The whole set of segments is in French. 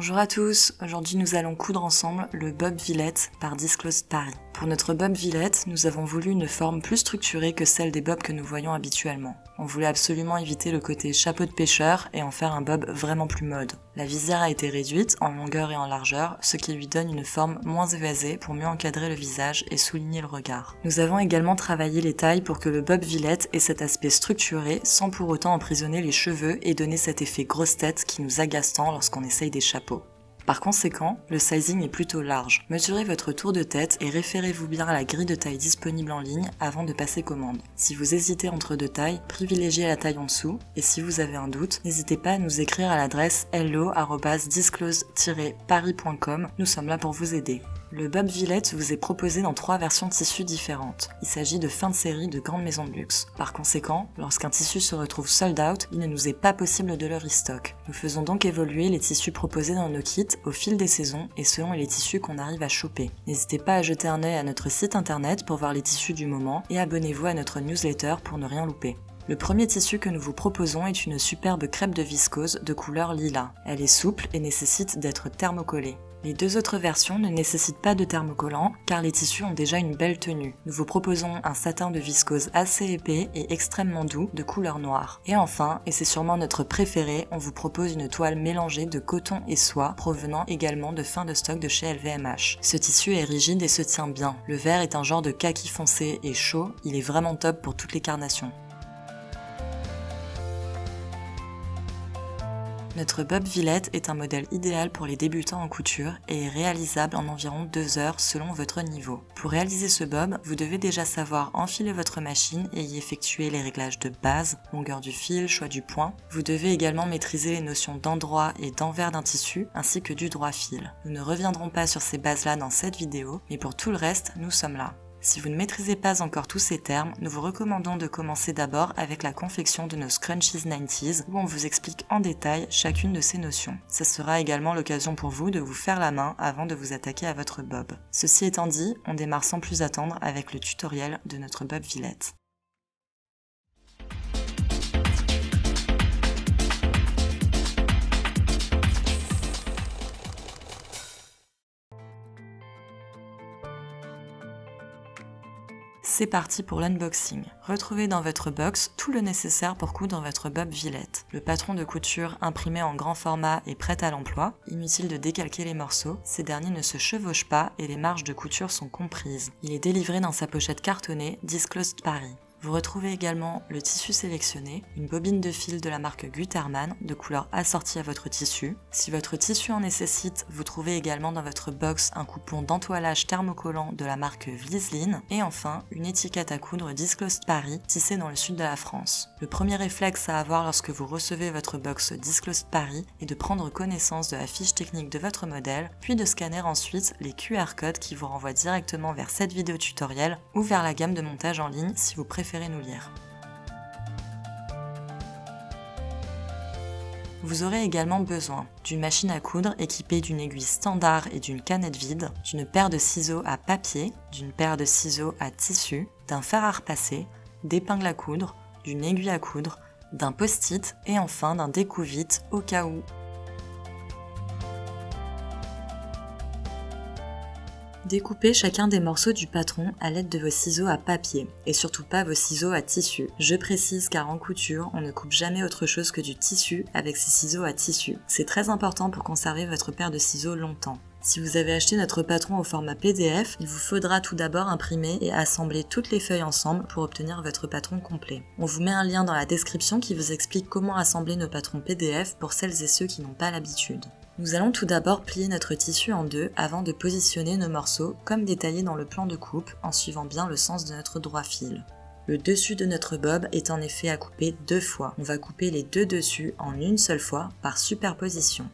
Bonjour à tous, aujourd'hui nous allons coudre ensemble le bob Villette par Disclosed Paris. Pour notre bob Villette, nous avons voulu une forme plus structurée que celle des bobs que nous voyons habituellement. On voulait absolument éviter le côté chapeau de pêcheur et en faire un bob vraiment plus mode. La visière a été réduite en longueur et en largeur, ce qui lui donne une forme moins évasée pour mieux encadrer le visage et souligner le regard. Nous avons également travaillé les tailles pour que le bob Villette ait cet aspect structuré sans pour autant emprisonner les cheveux et donner cet effet grosse tête qui nous agace tant lorsqu'on essaye des chapeaux. Par conséquent, le sizing est plutôt large. Mesurez votre tour de tête et référez-vous bien à la grille de taille disponible en ligne avant de passer commande. Si vous hésitez entre deux tailles, privilégiez la taille en dessous, et si vous avez un doute, n'hésitez pas à nous écrire à l'adresse hello@disclosed-paris.com, nous sommes là pour vous aider. Le bob Villette vous est proposé dans 3 versions de tissus différentes. Il s'agit de fin de série de grandes maisons de luxe. Par conséquent, lorsqu'un tissu se retrouve sold out, il ne nous est pas possible de le restock. Nous faisons donc évoluer les tissus proposés dans nos kits au fil des saisons et selon les tissus qu'on arrive à choper. N'hésitez pas à jeter un œil à notre site internet pour voir les tissus du moment et abonnez-vous à notre newsletter pour ne rien louper. Le premier tissu que nous vous proposons est une superbe crêpe de viscose de couleur lilas. Elle est souple et nécessite d'être thermocollée. Les 2 autres versions ne nécessitent pas de thermocollant car les tissus ont déjà une belle tenue. Nous vous proposons un satin de viscose assez épais et extrêmement doux de couleur noire. Et enfin, et c'est sûrement notre préféré, on vous propose une toile mélangée de coton et soie provenant également de fin de stock de chez LVMH. Ce tissu est rigide et se tient bien. Le vert est un genre de kaki foncé et chaud, il est vraiment top pour toutes les carnations. Notre bob Villette est un modèle idéal pour les débutants en couture et est réalisable en environ 2 heures selon votre niveau. Pour réaliser ce bob, vous devez déjà savoir enfiler votre machine et y effectuer les réglages de base, longueur du fil, choix du point. Vous devez également maîtriser les notions d'endroit et d'envers d'un tissu ainsi que du droit fil. Nous ne reviendrons pas sur ces bases-là dans cette vidéo, mais pour tout le reste, nous sommes là. Si vous ne maîtrisez pas encore tous ces termes, nous vous recommandons de commencer d'abord avec la confection de nos Scrunchies 90s où on vous explique en détail chacune de ces notions. Ce sera également l'occasion pour vous de vous faire la main avant de vous attaquer à votre bob. Ceci étant dit, on démarre sans plus attendre avec le tutoriel de notre bob Villette. C'est parti pour l'unboxing. Retrouvez dans votre box tout le nécessaire pour coudre votre bob Villette. Le patron de couture imprimé en grand format et prêt à l'emploi. Inutile de décalquer les morceaux, ces derniers ne se chevauchent pas et les marges de couture sont comprises. Il est délivré dans sa pochette cartonnée Disclosed Paris. Vous retrouvez également le tissu sélectionné, une bobine de fil de la marque Gutermann de couleur assortie à votre tissu. Si votre tissu en nécessite, vous trouvez également dans votre box un coupon d'entoilage thermocollant de la marque Vliesline et enfin une étiquette à coudre Disclosed Paris tissée dans le sud de la France. Le premier réflexe à avoir lorsque vous recevez votre box Disclosed Paris est de prendre connaissance de la fiche technique de votre modèle, puis de scanner ensuite les QR codes qui vous renvoient directement vers cette vidéo tutoriel ou vers la gamme de montage en ligne si vous préférez nous lire. Vous aurez également besoin d'une machine à coudre équipée d'une aiguille standard et d'une canette vide, d'une paire de ciseaux à papier, d'une paire de ciseaux à tissu, d'un fer à repasser, d'épingles à coudre, d'une aiguille à coudre, d'un post-it et enfin d'un découvite au cas où. Découpez chacun des morceaux du patron à l'aide de vos ciseaux à papier, et surtout pas vos ciseaux à tissu. Je précise car en couture, on ne coupe jamais autre chose que du tissu avec ces ciseaux à tissu. C'est très important pour conserver votre paire de ciseaux longtemps. Si vous avez acheté notre patron au format PDF, il vous faudra tout d'abord imprimer et assembler toutes les feuilles ensemble pour obtenir votre patron complet. On vous met un lien dans la description qui vous explique comment assembler nos patrons PDF pour celles et ceux qui n'ont pas l'habitude. Nous allons tout d'abord plier notre tissu en 2 avant de positionner nos morceaux comme détaillé dans le plan de coupe en suivant bien le sens de notre droit fil. Le dessus de notre bob est en effet à couper 2 fois. On va couper les 2 dessus en une seule fois par superposition.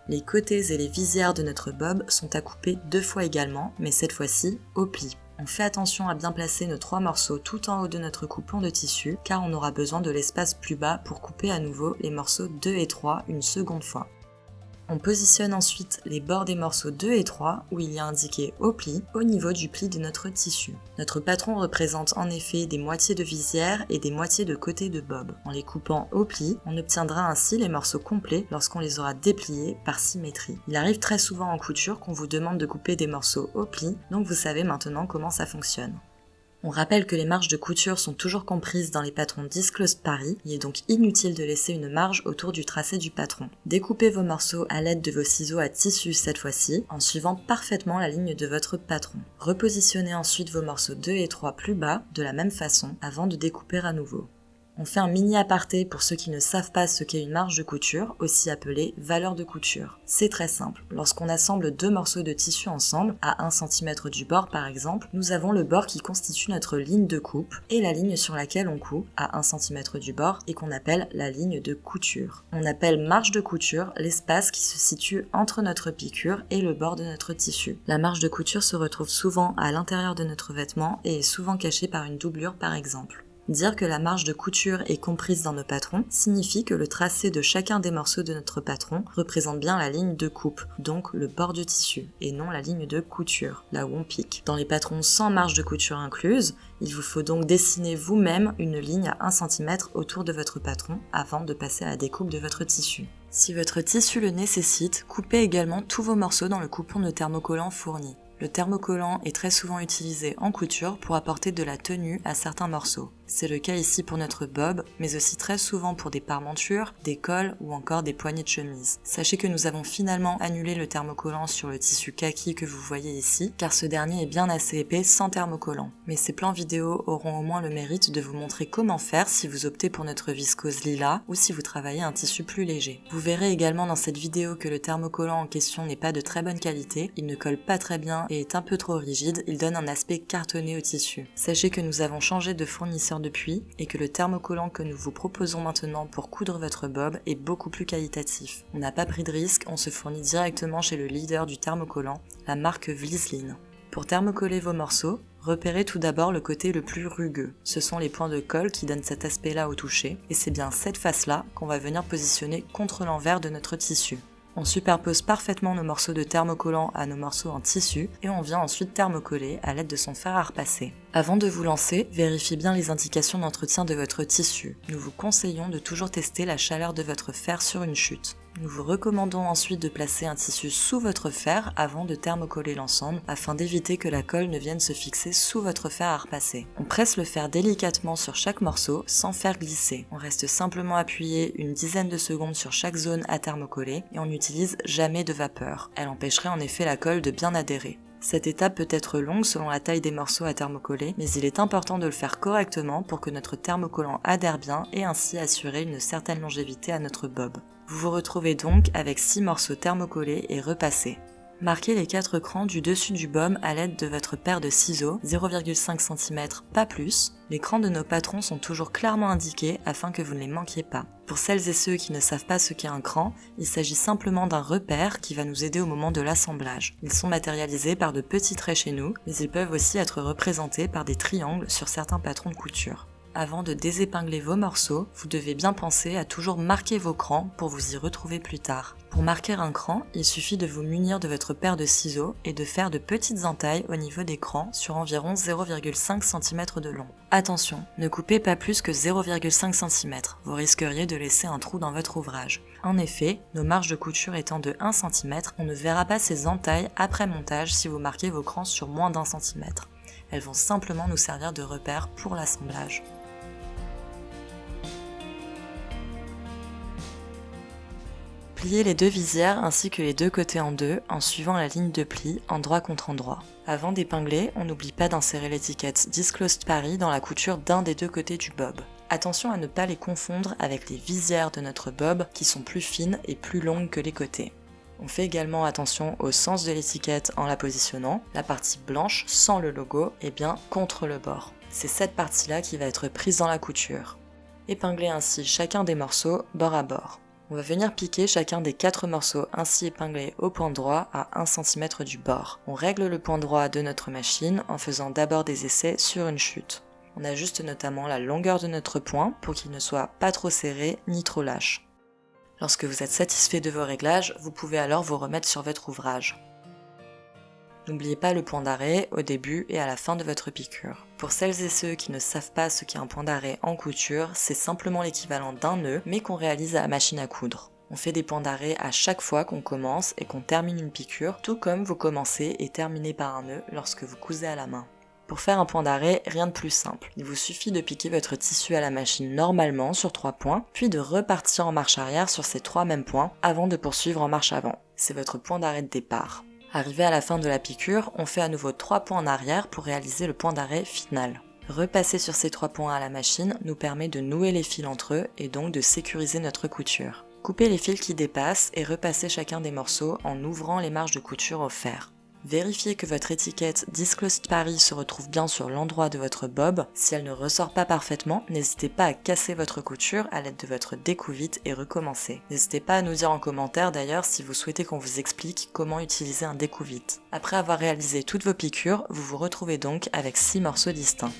Les côtés et les visières de notre bob sont à couper 2 fois également, mais cette fois-ci au pli. On fait attention à bien placer nos 3 morceaux tout en haut de notre coupon de tissu car on aura besoin de l'espace plus bas pour couper à nouveau les morceaux 2 et 3 une seconde fois. On positionne ensuite les bords des morceaux 2 et 3 où il y a indiqué au pli au niveau du pli de notre tissu. Notre patron représente en effet des moitiés de visière et des moitiés de côté de bob. En les coupant au pli, on obtiendra ainsi les morceaux complets lorsqu'on les aura dépliés par symétrie. Il arrive très souvent en couture qu'on vous demande de couper des morceaux au pli, donc vous savez maintenant comment ça fonctionne. On rappelle que les marges de couture sont toujours comprises dans les patrons Disclosed Paris, il est donc inutile de laisser une marge autour du tracé du patron. Découpez vos morceaux à l'aide de vos ciseaux à tissu cette fois-ci, en suivant parfaitement la ligne de votre patron. Repositionnez ensuite vos morceaux 2 et 3 plus bas, de la même façon, avant de découper à nouveau. On fait un mini aparté pour ceux qui ne savent pas ce qu'est une marge de couture, aussi appelée valeur de couture. C'est très simple. Lorsqu'on assemble deux morceaux de tissu ensemble, à 1 cm du bord par exemple, nous avons le bord qui constitue notre ligne de coupe et la ligne sur laquelle on coud, à 1 cm du bord, et qu'on appelle la ligne de couture. On appelle marge de couture l'espace qui se situe entre notre piqûre et le bord de notre tissu. La marge de couture se retrouve souvent à l'intérieur de notre vêtement et est souvent cachée par une doublure par exemple. Dire que la marge de couture est comprise dans nos patrons signifie que le tracé de chacun des morceaux de notre patron représente bien la ligne de coupe, donc le bord du tissu, et non la ligne de couture, là où on pique. Dans les patrons sans marge de couture incluse, il vous faut donc dessiner vous-même une ligne à 1 cm autour de votre patron avant de passer à la découpe de votre tissu. Si votre tissu le nécessite, coupez également tous vos morceaux dans le coupon de thermocollant fourni. Le thermocollant est très souvent utilisé en couture pour apporter de la tenue à certains morceaux. C'est le cas ici pour notre bob, mais aussi très souvent pour des parmentures, des cols ou encore des poignées de chemise. Sachez que nous avons finalement annulé le thermocollant sur le tissu kaki que vous voyez ici, car ce dernier est bien assez épais sans thermocollant. Mais ces plans vidéo auront au moins le mérite de vous montrer comment faire si vous optez pour notre viscose lilas ou si vous travaillez un tissu plus léger. Vous verrez également dans cette vidéo que le thermocollant en question n'est pas de très bonne qualité, il ne colle pas très bien et est un peu trop rigide, il donne un aspect cartonné au tissu. Sachez que nous avons changé de fournisseur depuis et que le thermocollant que nous vous proposons maintenant pour coudre votre bob est beaucoup plus qualitatif. On n'a pas pris de risque, on se fournit directement chez le leader du thermocollant, la marque Vlieslin. Pour thermocoller vos morceaux, repérez tout d'abord le côté le plus rugueux. Ce sont les points de colle qui donnent cet aspect-là au toucher, et c'est bien cette face-là qu'on va venir positionner contre l'envers de notre tissu. On superpose parfaitement nos morceaux de thermocollant à nos morceaux en tissu et on vient ensuite thermocoller à l'aide de son fer à repasser. Avant de vous lancer, vérifiez bien les indications d'entretien de votre tissu. Nous vous conseillons de toujours tester la chaleur de votre fer sur une chute. Nous vous recommandons ensuite de placer un tissu sous votre fer avant de thermocoller l'ensemble afin d'éviter que la colle ne vienne se fixer sous votre fer à repasser. On presse le fer délicatement sur chaque morceau sans faire glisser. On reste simplement appuyé une dizaine de secondes sur chaque zone à thermocoller et on n'utilise jamais de vapeur. Elle empêcherait en effet la colle de bien adhérer. Cette étape peut être longue selon la taille des morceaux à thermocoller, mais il est important de le faire correctement pour que notre thermocollant adhère bien et ainsi assurer une certaine longévité à notre bob. Vous vous retrouvez donc avec 6 morceaux thermocollés et repassés. Marquez les 4 crans du dessus du bob à l'aide de votre paire de ciseaux, 0,5 cm pas plus. Les crans de nos patrons sont toujours clairement indiqués afin que vous ne les manquiez pas. Pour celles et ceux qui ne savent pas ce qu'est un cran, il s'agit simplement d'un repère qui va nous aider au moment de l'assemblage. Ils sont matérialisés par de petits traits chez nous, mais ils peuvent aussi être représentés par des triangles sur certains patrons de couture. Avant de désépingler vos morceaux, vous devez bien penser à toujours marquer vos crans pour vous y retrouver plus tard. Pour marquer un cran, il suffit de vous munir de votre paire de ciseaux et de faire de petites entailles au niveau des crans sur environ 0,5 cm de long. Attention, ne coupez pas plus que 0,5 cm, vous risqueriez de laisser un trou dans votre ouvrage. En effet, nos marges de couture étant de 1 cm, on ne verra pas ces entailles après montage si vous marquez vos crans sur moins d'1 cm. Elles vont simplement nous servir de repère pour l'assemblage. Pliez les deux visières ainsi que les deux côtés en deux en suivant la ligne de pli endroit contre endroit. Avant d'épingler, on n'oublie pas d'insérer l'étiquette Disclosed Paris dans la couture d'un des deux côtés du bob. Attention à ne pas les confondre avec les visières de notre bob qui sont plus fines et plus longues que les côtés. On fait également attention au sens de l'étiquette en la positionnant. La partie blanche sans le logo est bien contre le bord. C'est cette partie-là qui va être prise dans la couture. Épinglez ainsi chacun des morceaux bord à bord. On va venir piquer chacun des 4 morceaux ainsi épinglés au point droit à 1 cm du bord. On règle le point droit de notre machine en faisant d'abord des essais sur une chute. On ajuste notamment la longueur de notre point pour qu'il ne soit pas trop serré ni trop lâche. Lorsque vous êtes satisfait de vos réglages, vous pouvez alors vous remettre sur votre ouvrage. N'oubliez pas le point d'arrêt au début et à la fin de votre piqûre. Pour celles et ceux qui ne savent pas ce qu'est un point d'arrêt en couture, c'est simplement l'équivalent d'un nœud, mais qu'on réalise à la machine à coudre. On fait des points d'arrêt à chaque fois qu'on commence et qu'on termine une piqûre, tout comme vous commencez et terminez par un nœud lorsque vous cousez à la main. Pour faire un point d'arrêt, rien de plus simple. Il vous suffit de piquer votre tissu à la machine normalement sur 3 points, puis de repartir en marche arrière sur ces 3 mêmes points avant de poursuivre en marche avant. C'est votre point d'arrêt de départ. Arrivé à la fin de la piqûre, on fait à nouveau 3 points en arrière pour réaliser le point d'arrêt final. Repasser sur ces 3 points à la machine nous permet de nouer les fils entre eux et donc de sécuriser notre couture. Coupez les fils qui dépassent et repassez chacun des morceaux en ouvrant les marges de couture au fer. Vérifiez que votre étiquette Disclosed Paris se retrouve bien sur l'endroit de votre bob. Si elle ne ressort pas parfaitement, n'hésitez pas à casser votre couture à l'aide de votre découvite et recommencer. N'hésitez pas à nous dire en commentaire d'ailleurs si vous souhaitez qu'on vous explique comment utiliser un découvite. Après avoir réalisé toutes vos piqûres, vous vous retrouvez donc avec 6 morceaux distincts.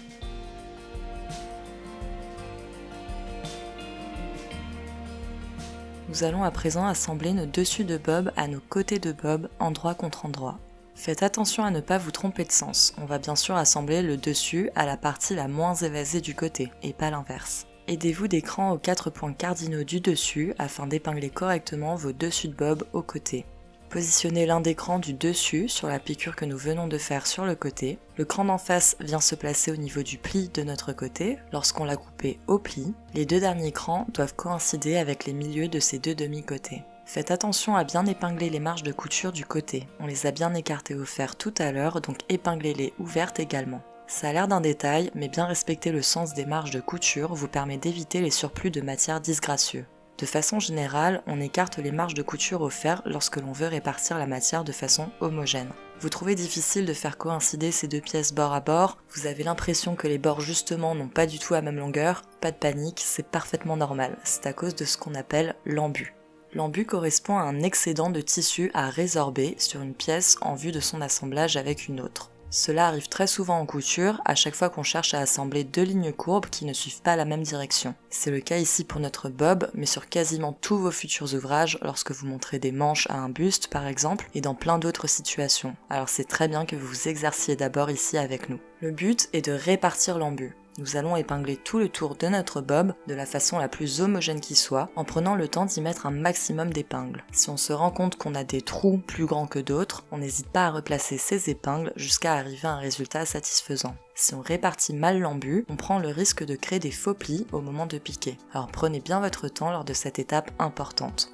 Nous allons à présent assembler nos dessus de bob à nos côtés de bob, endroit contre endroit. Faites attention à ne pas vous tromper de sens, on va bien sûr assembler le dessus à la partie la moins évasée du côté, et pas l'inverse. Aidez-vous des crans aux 4 points cardinaux du dessus afin d'épingler correctement vos dessus de bob aux côtés. Positionnez l'un des crans du dessus sur la piqûre que nous venons de faire sur le côté. Le cran d'en face vient se placer au niveau du pli de notre côté lorsqu'on l'a coupé au pli. Les 2 derniers crans doivent coïncider avec les milieux de ces 2 demi-côtés. Faites attention à bien épingler les marges de couture du côté. On les a bien écartées au fer tout à l'heure, donc épinglez-les ouvertes également. Ça a l'air d'un détail, mais bien respecter le sens des marges de couture vous permet d'éviter les surplus de matière disgracieux. De façon générale, on écarte les marges de couture au fer lorsque l'on veut répartir la matière de façon homogène. Vous trouvez difficile de faire coïncider ces 2 pièces bord à bord, vous avez l'impression que les bords justement n'ont pas du tout la même longueur, pas de panique, c'est parfaitement normal, c'est à cause de ce qu'on appelle l'embut. L'embut correspond à un excédent de tissu à résorber sur une pièce en vue de son assemblage avec une autre. Cela arrive très souvent en couture, à chaque fois qu'on cherche à assembler 2 lignes courbes qui ne suivent pas la même direction. C'est le cas ici pour notre bob, mais sur quasiment tous vos futurs ouvrages, lorsque vous montrez des manches à un buste par exemple, et dans plein d'autres situations. Alors c'est très bien que vous vous exerciez d'abord ici avec nous. Le but est de répartir l'embut. Nous allons épingler tout le tour de notre bob de la façon la plus homogène qui soit, en prenant le temps d'y mettre un maximum d'épingles. Si on se rend compte qu'on a des trous plus grands que d'autres, on n'hésite pas à replacer ces épingles jusqu'à arriver à un résultat satisfaisant. Si on répartit mal l'embut, on prend le risque de créer des faux plis au moment de piquer. Alors prenez bien votre temps lors de cette étape importante.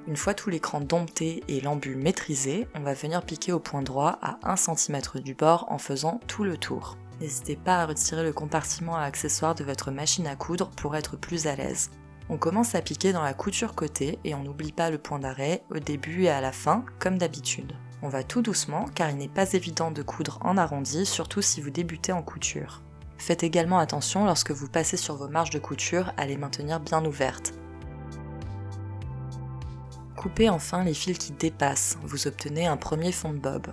Une fois tout l'écran dompté et l'embut maîtrisé, on va venir piquer au point droit à 1 cm du bord en faisant tout le tour. N'hésitez pas à retirer le compartiment à accessoires de votre machine à coudre pour être plus à l'aise. On commence à piquer dans la couture côté et on n'oublie pas le point d'arrêt au début et à la fin comme d'habitude. On va tout doucement car il n'est pas évident de coudre en arrondi, surtout si vous débutez en couture. Faites également attention lorsque vous passez sur vos marges de couture à les maintenir bien ouvertes. Coupez enfin les fils qui dépassent, vous obtenez un premier fond de bob.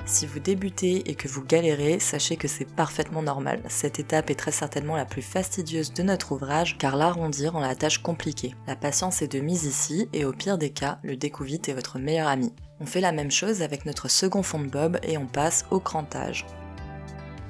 Si vous débutez et que vous galérez, sachez que c'est parfaitement normal. Cette étape est très certainement la plus fastidieuse de notre ouvrage car l'arrondir rend la tâche compliquée. La patience est de mise ici et au pire des cas, le découvite est votre meilleur ami. On fait la même chose avec notre second fond de bob et on passe au crantage.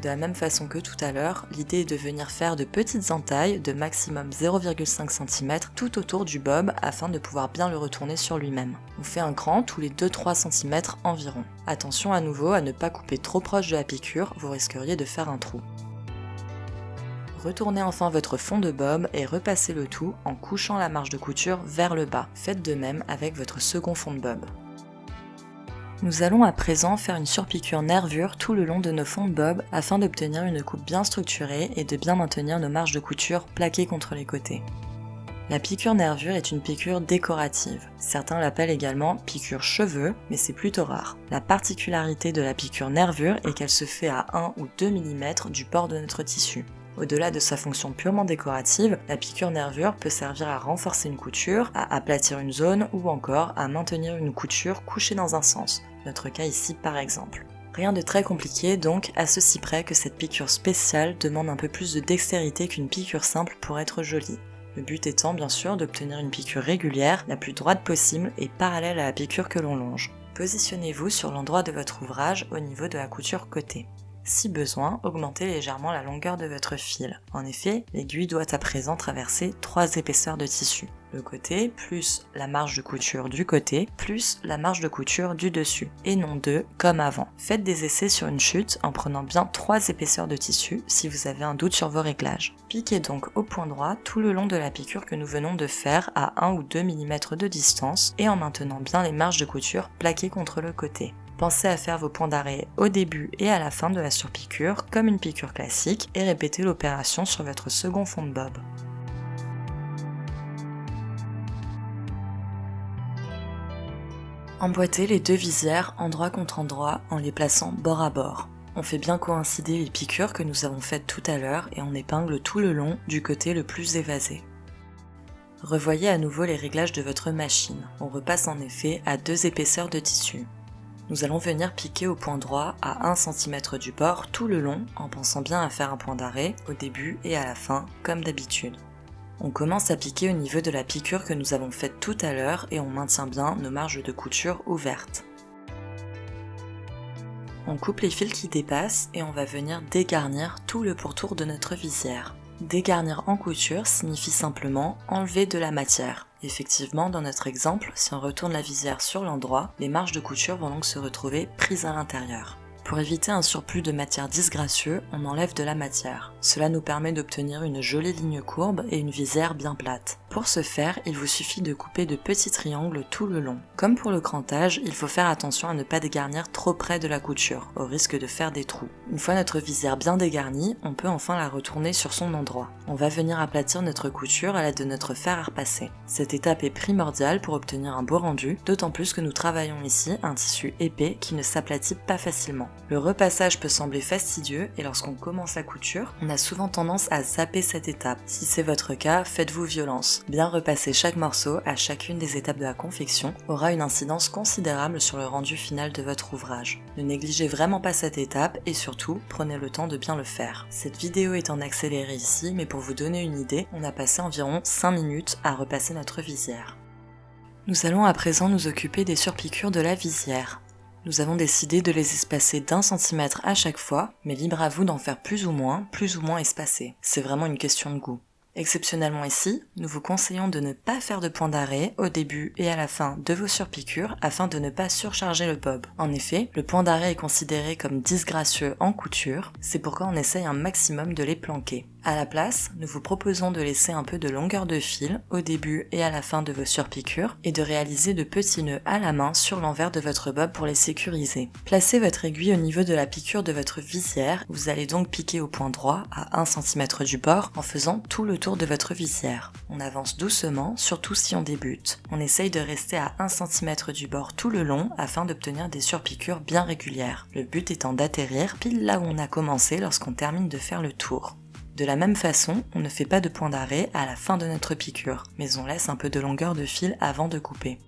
De la même façon que tout à l'heure, l'idée est de venir faire de petites entailles de maximum 0,5 cm tout autour du bob afin de pouvoir bien le retourner sur lui-même. On fait un cran tous les 2-3 cm environ. Attention à nouveau à ne pas couper trop proche de la piqûre, vous risqueriez de faire un trou. Retournez enfin votre fond de bob et repassez le tout en couchant la marge de couture vers le bas. Faites de même avec votre second fond de bob. Nous allons à présent faire une surpiqûre nervure tout le long de nos fonds de bob afin d'obtenir une coupe bien structurée et de bien maintenir nos marges de couture plaquées contre les côtés. La piqûre nervure est une piqûre décorative. Certains l'appellent également piqûre cheveux, mais c'est plutôt rare. La particularité de la piqûre nervure est qu'elle se fait à 1 ou 2 mm du bord de notre tissu. Au-delà de sa fonction purement décorative, la piqûre nervure peut servir à renforcer une couture, à aplatir une zone ou encore à maintenir une couture couchée dans un sens, notre cas ici par exemple. Rien de très compliqué donc, à ceci près que cette piqûre spéciale demande un peu plus de dextérité qu'une piqûre simple pour être jolie. Le but étant bien sûr d'obtenir une piqûre régulière, la plus droite possible et parallèle à la piqûre que l'on longe. Positionnez-vous sur l'endroit de votre ouvrage au niveau de la couture côté. Si besoin, augmentez légèrement la longueur de votre fil. En effet, l'aiguille doit à présent traverser 3 épaisseurs de tissu. Le côté plus la marge de couture du côté plus la marge de couture du dessus, et non 2 comme avant. Faites des essais sur une chute en prenant bien 3 épaisseurs de tissu si vous avez un doute sur vos réglages. Piquez donc au point droit tout le long de la piqûre que nous venons de faire à 1 ou 2 mm de distance et en maintenant bien les marges de couture plaquées contre le côté. Pensez à faire vos points d'arrêt au début et à la fin de la surpiqûre comme une piqûre classique et répétez l'opération sur votre second fond de bob. Emboîtez les 2 visières endroit contre endroit en les plaçant bord à bord. On fait bien coïncider les piqûres que nous avons faites tout à l'heure et on épingle tout le long du côté le plus évasé. Revoyez à nouveau les réglages de votre machine. On repasse en effet à 2 épaisseurs de tissu. Nous allons venir piquer au point droit à 1 cm du bord tout le long en pensant bien à faire un point d'arrêt au début et à la fin comme d'habitude. On commence à piquer au niveau de la piqûre que nous avons faite tout à l'heure et on maintient bien nos marges de couture ouvertes. On coupe les fils qui dépassent et on va venir dégarnir tout le pourtour de notre visière. Dégarnir en couture signifie simplement enlever de la matière. Effectivement, dans notre exemple, si on retourne la visière sur l'endroit, les marges de couture vont donc se retrouver prises à l'intérieur. Pour éviter un surplus de matière disgracieux, on enlève de la matière. Cela nous permet d'obtenir une jolie ligne courbe et une visière bien plate. Pour ce faire, il vous suffit de couper de petits triangles tout le long. Comme pour le crantage, il faut faire attention à ne pas dégarnir trop près de la couture, au risque de faire des trous. Une fois notre visière bien dégarnie, on peut enfin la retourner sur son endroit. On va venir aplatir notre couture à l'aide de notre fer à repasser. Cette étape est primordiale pour obtenir un beau rendu, d'autant plus que nous travaillons ici un tissu épais qui ne s'aplatit pas facilement. Le repassage peut sembler fastidieux et lorsqu'on commence la couture, on a souvent tendance à zapper cette étape. Si c'est votre cas, faites-vous violence. Bien repasser chaque morceau à chacune des étapes de la confection aura une incidence considérable sur le rendu final de votre ouvrage. Ne négligez vraiment pas cette étape et surtout, prenez le temps de bien le faire. Cette vidéo est en accéléré ici, mais pour vous donner une idée, on a passé environ 5 minutes à repasser notre visière. Nous allons à présent nous occuper des surpiqûres de la visière. Nous avons décidé de les espacer d'1 cm à chaque fois, mais libre à vous d'en faire plus ou moins espacés. C'est vraiment une question de goût. Exceptionnellement ici, nous vous conseillons de ne pas faire de point d'arrêt au début et à la fin de vos surpiqûres afin de ne pas surcharger le bob. En effet, le point d'arrêt est considéré comme disgracieux en couture, c'est pourquoi on essaye un maximum de les planquer. À la place, nous vous proposons de laisser un peu de longueur de fil au début et à la fin de vos surpiqûres et de réaliser de petits nœuds à la main sur l'envers de votre bob pour les sécuriser. Placez votre aiguille au niveau de la piqûre de votre visière, vous allez donc piquer au point droit à 1 cm du bord en faisant tout le tour de votre visière. On avance doucement, surtout si on débute. On essaye de rester à 1 cm du bord tout le long afin d'obtenir des surpiqûres bien régulières. Le but étant d'atterrir pile là où on a commencé lorsqu'on termine de faire le tour. De la même façon, on ne fait pas de point d'arrêt à la fin de notre piqûre, mais on laisse un peu de longueur de fil avant de couper.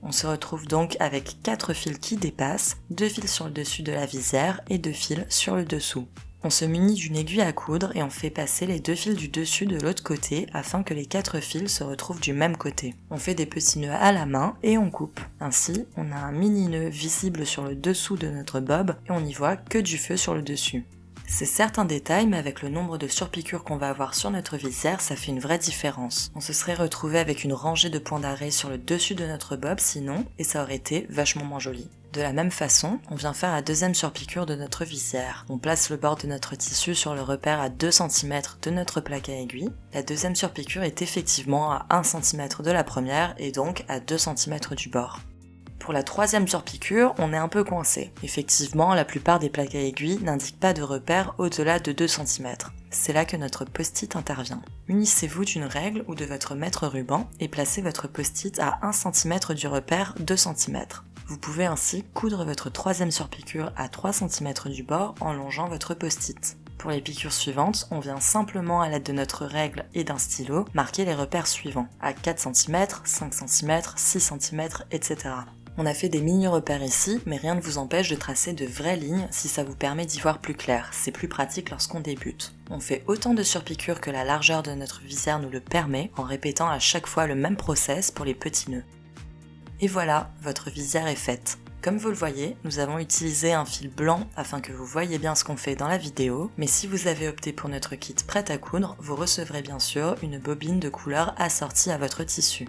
On se retrouve donc avec 4 fils qui dépassent, 2 fils sur le dessus de la visière et 2 fils sur le dessous. On se munit d'une aiguille à coudre et on fait passer les 2 fils du dessus de l'autre côté afin que les 4 fils se retrouvent du même côté. On fait des petits nœuds à la main et on coupe. Ainsi, on a un mini nœud visible sur le dessous de notre bob et on n'y voit que du feu sur le dessus. C'est certes un détail, mais avec le nombre de surpiqûres qu'on va avoir sur notre visière, ça fait une vraie différence. On se serait retrouvé avec une rangée de points d'arrêt sur le dessus de notre bob sinon, et ça aurait été vachement moins joli. De la même façon, on vient faire la deuxième surpiqûre de notre visière. On place le bord de notre tissu sur le repère à 2 cm de notre plaque à aiguille. La deuxième surpiqûre est effectivement à 1 cm de la première et donc à 2 cm du bord. Pour la troisième surpiqûre, on est un peu coincé. Effectivement, la plupart des plaques à aiguille n'indiquent pas de repère au-delà de 2 cm. C'est là que notre post-it intervient. Munissez-vous d'une règle ou de votre mètre ruban et placez votre post-it à 1 cm du repère 2 cm. Vous pouvez ainsi coudre votre troisième surpiqûre à 3 cm du bord en longeant votre post-it. Pour les piqûres suivantes, on vient simplement à l'aide de notre règle et d'un stylo marquer les repères suivants, à 4 cm, 5 cm, 6 cm, etc. On a fait des mini-repères ici, mais rien ne vous empêche de tracer de vraies lignes si ça vous permet d'y voir plus clair, c'est plus pratique lorsqu'on débute. On fait autant de surpiqûres que la largeur de notre visière nous le permet, en répétant à chaque fois le même process pour les petits nœuds. Et voilà, votre visière est faite. Comme vous le voyez, nous avons utilisé un fil blanc afin que vous voyiez bien ce qu'on fait dans la vidéo, mais si vous avez opté pour notre kit prêt à coudre, vous recevrez bien sûr une bobine de couleur assortie à votre tissu.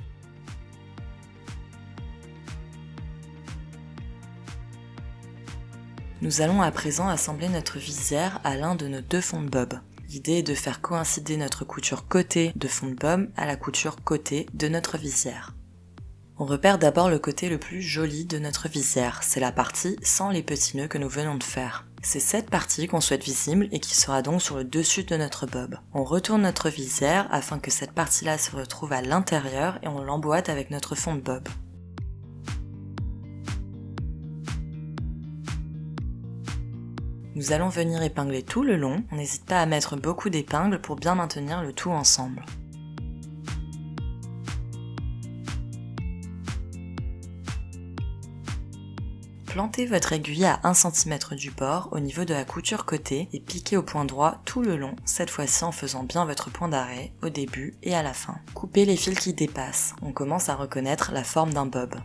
Nous allons à présent assembler notre visière à l'un de nos deux fonds de bob. L'idée est de faire coïncider notre couture côté de fond de bob à la couture côté de notre visière. On repère d'abord le côté le plus joli de notre visière, c'est la partie sans les petits nœuds que nous venons de faire. C'est cette partie qu'on souhaite visible et qui sera donc sur le dessus de notre bob. On retourne notre visière afin que cette partie-là se retrouve à l'intérieur et on l'emboîte avec notre fond de bob. Nous allons venir épingler tout le long, on n'hésite pas à mettre beaucoup d'épingles pour bien maintenir le tout ensemble. Plantez votre aiguille à 1 cm du bord au niveau de la couture côté et piquez au point droit tout le long, cette fois-ci en faisant bien votre point d'arrêt au début et à la fin. Coupez les fils qui dépassent, on commence à reconnaître la forme d'un bob.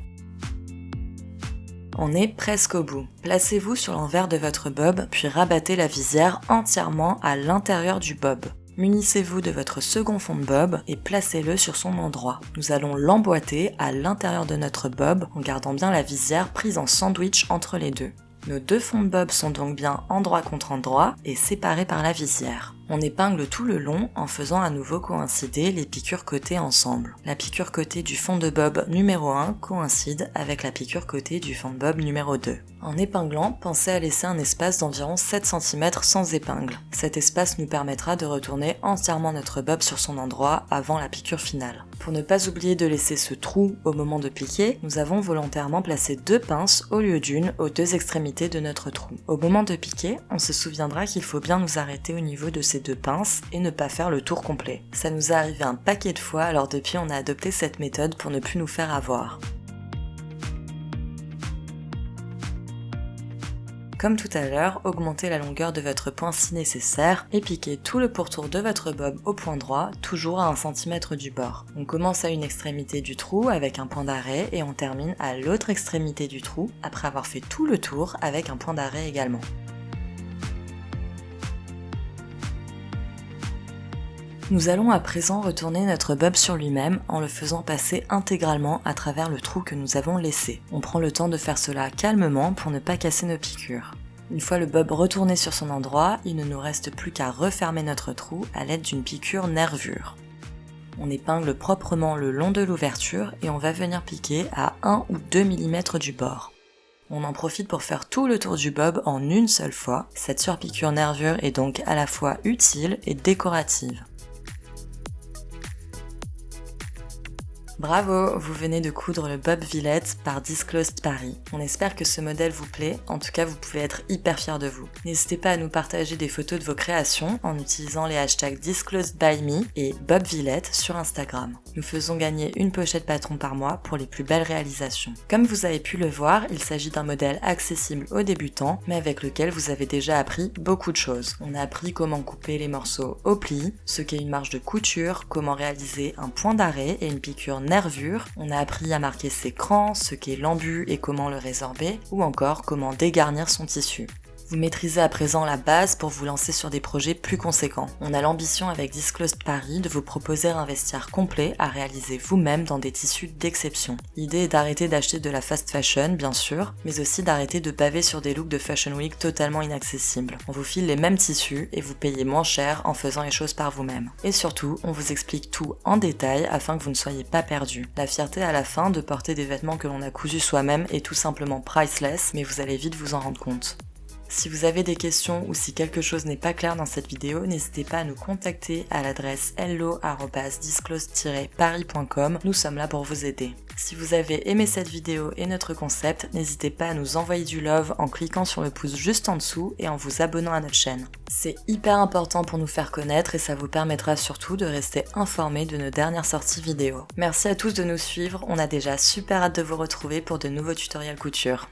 On est presque au bout. Placez-vous sur l'envers de votre bob puis rabattez la visière entièrement à l'intérieur du bob. Munissez-vous de votre second fond de bob et placez-le sur son endroit. Nous allons l'emboîter à l'intérieur de notre bob en gardant bien la visière prise en sandwich entre les deux. Nos deux fonds de bob sont donc bien endroit contre endroit et séparés par la visière. On épingle tout le long en faisant à nouveau coïncider les piqûres côté ensemble. La piqûre côté du fond de bob numéro 1 coïncide avec la piqûre côté du fond de bob numéro 2. En épinglant, pensez à laisser un espace d'environ 7 cm sans épingle. Cet espace nous permettra de retourner entièrement notre bob sur son endroit avant la piqûre finale. Pour ne pas oublier de laisser ce trou au moment de piquer, nous avons volontairement placé 2 pinces au lieu d'une aux 2 extrémités de notre trou. Au moment de piquer, on se souviendra qu'il faut bien nous arrêter au niveau de ces 2 pinces et ne pas faire le tour complet. Ça nous est arrivé un paquet de fois, alors depuis on a adopté cette méthode pour ne plus nous faire avoir. Comme tout à l'heure, augmentez la longueur de votre point si nécessaire et piquez tout le pourtour de votre bob au point droit, toujours à 1 cm du bord. On commence à une extrémité du trou avec un point d'arrêt et on termine à l'autre extrémité du trou après avoir fait tout le tour avec un point d'arrêt également. Nous allons à présent retourner notre bob sur lui-même en le faisant passer intégralement à travers le trou que nous avons laissé. On prend le temps de faire cela calmement pour ne pas casser nos piqûres. Une fois le bob retourné sur son endroit, il ne nous reste plus qu'à refermer notre trou à l'aide d'une piqûre nervure. On épingle proprement le long de l'ouverture et on va venir piquer à 1 ou 2 mm du bord. On en profite pour faire tout le tour du bob en une seule fois. Cette surpiqûre nervure est donc à la fois utile et décorative. Bravo, vous venez de coudre le bob Villette par Disclosed Paris. On espère que ce modèle vous plaît, en tout cas vous pouvez être hyper fiers de vous. N'hésitez pas à nous partager des photos de vos créations en utilisant les hashtags DisclosedByMe et Bob Villette sur Instagram. Nous faisons gagner une pochette patron par mois pour les plus belles réalisations. Comme vous avez pu le voir, il s'agit d'un modèle accessible aux débutants, mais avec lequel vous avez déjà appris beaucoup de choses. On a appris comment couper les morceaux au pli, ce qu'est une marge de couture, comment réaliser un point d'arrêt et une piqûre nervure, on a appris à marquer ses crans, ce qu'est l'embu et comment le résorber, ou encore comment dégarnir son tissu. Vous maîtrisez à présent la base pour vous lancer sur des projets plus conséquents. On a l'ambition avec Disclosed Paris de vous proposer un vestiaire complet à réaliser vous-même dans des tissus d'exception. L'idée est d'arrêter d'acheter de la fast fashion, bien sûr, mais aussi d'arrêter de baver sur des looks de Fashion Week totalement inaccessibles. On vous file les mêmes tissus et vous payez moins cher en faisant les choses par vous-même. Et surtout, on vous explique tout en détail afin que vous ne soyez pas perdus. La fierté à la fin de porter des vêtements que l'on a cousus soi-même est tout simplement priceless, mais vous allez vite vous en rendre compte. Si vous avez des questions ou si quelque chose n'est pas clair dans cette vidéo, n'hésitez pas à nous contacter à l'adresse hello@disclose-paris.com, nous sommes là pour vous aider. Si vous avez aimé cette vidéo et notre concept, n'hésitez pas à nous envoyer du love en cliquant sur le pouce juste en dessous et en vous abonnant à notre chaîne. C'est hyper important pour nous faire connaître et ça vous permettra surtout de rester informés de nos dernières sorties vidéo. Merci à tous de nous suivre, on a déjà super hâte de vous retrouver pour de nouveaux tutoriels couture.